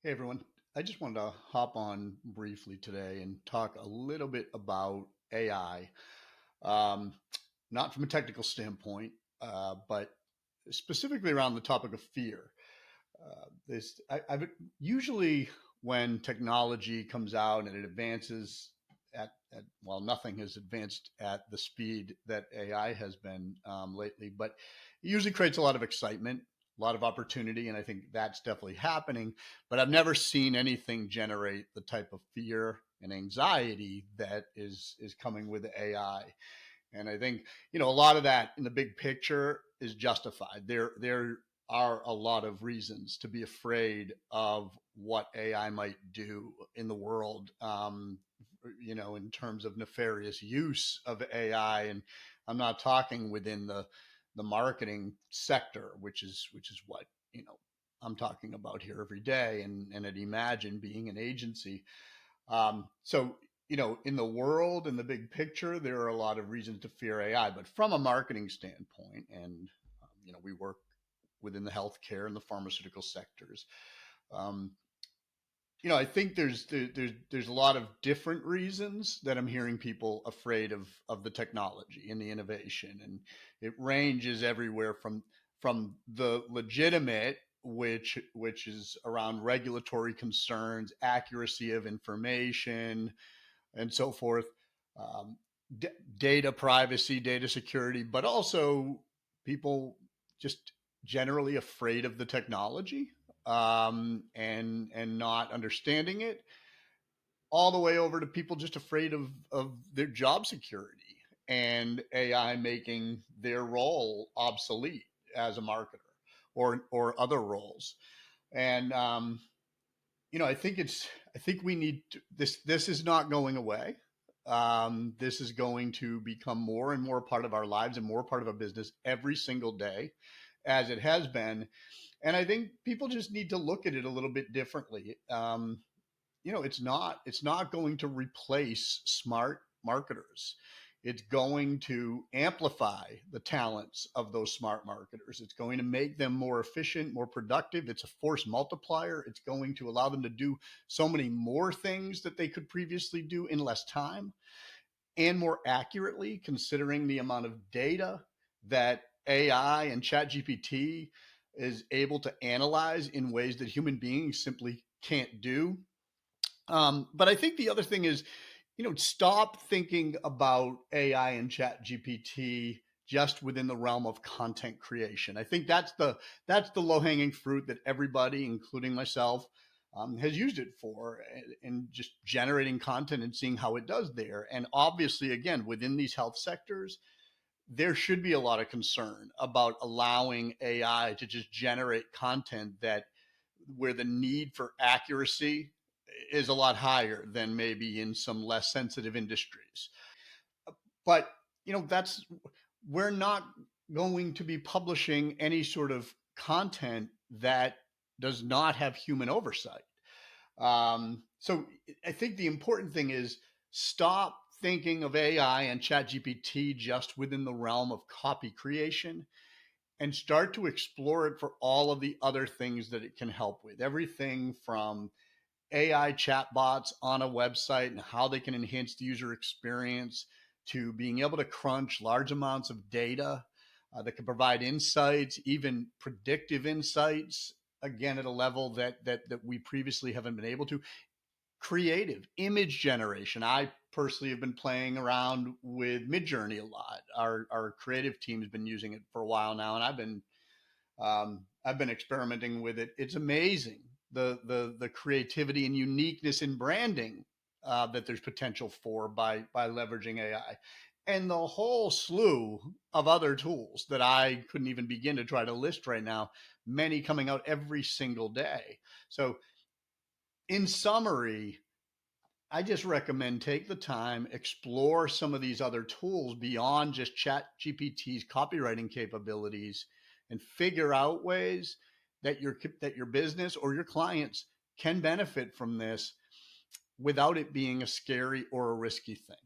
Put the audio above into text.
Hey everyone, I just wanted to hop on briefly today and talk a little bit about AI, um, not from a technical standpoint, but specifically around the topic of fear. I've usually when technology comes out and it advances well, nothing has advanced at the speed that AI has been lately, but it usually creates a lot of excitement, a lot of opportunity, and I think that's definitely happening. But I've never seen anything generate the type of fear and anxiety that is coming with AI. And I think, a lot of that in the big picture is justified. There are a lot of reasons to be afraid of what AI might do in the world, in terms of nefarious use of AI. And I'm not talking within the marketing sector, which is what, I'm talking about here every day. And at Imagine being an agency, so, in the world, in the big picture, there are a lot of reasons to fear AI. But from a marketing standpoint, and, we work within the healthcare and the pharmaceutical sectors, um, I think there's a lot of different reasons that I'm hearing people afraid of the technology and the innovation, and it ranges everywhere from the legitimate, which is around regulatory concerns, accuracy of information, and so forth, um, d- data privacy, data security, but also people just generally afraid of the technology, and not understanding it, all the way over to people just afraid of their job security and AI making their role obsolete as a marketer or other roles. And I think we need to, this is not going away. This is going to become more and more part of our lives and more part of our business every single day, as it has been. And I think people just need to look at it a little bit differently. It's not going to replace smart marketers. It's going to amplify the talents of those smart marketers. It's going to make them more efficient, more productive. It's a force multiplier. It's going to allow them to do so many more things that they could previously do in less time and more accurately, considering the amount of data that AI and ChatGPT is able to analyze in ways that human beings simply can't do. But I think the other thing is, stop thinking about AI and Chat GPT just within the realm of content creation. I think that's the low hanging fruit that everybody, including myself, has used it for, and just generating content and seeing how it does there. And obviously, again, within these health sectors, there should be a lot of concern about allowing AI to just generate content that where the need for accuracy is a lot higher than maybe in some less sensitive industries. But, that's we're not going to be publishing any sort of content that does not have human oversight. So I think the important thing is stop thinking of AI and ChatGPT just within the realm of copy creation and start to explore it for all of the other things that it can help with. Everything from AI chatbots on a website and how they can enhance the user experience to being able to crunch large amounts of data that can provide insights, even predictive insights, again, at a level that we previously haven't been able to. Creative image generation. I personally have been playing around with Midjourney a lot. Our creative team has been using it for a while now, and I've been experimenting with it. It's amazing the creativity and uniqueness in branding that there's potential for by leveraging AI, and the whole slew of other tools that I couldn't even begin to try to list right now. Many coming out every single day. So, in summary, I just recommend take the time, explore some of these other tools beyond just Chat GPT's copywriting capabilities, and figure out ways that your business or your clients can benefit from this without it being a scary or a risky thing.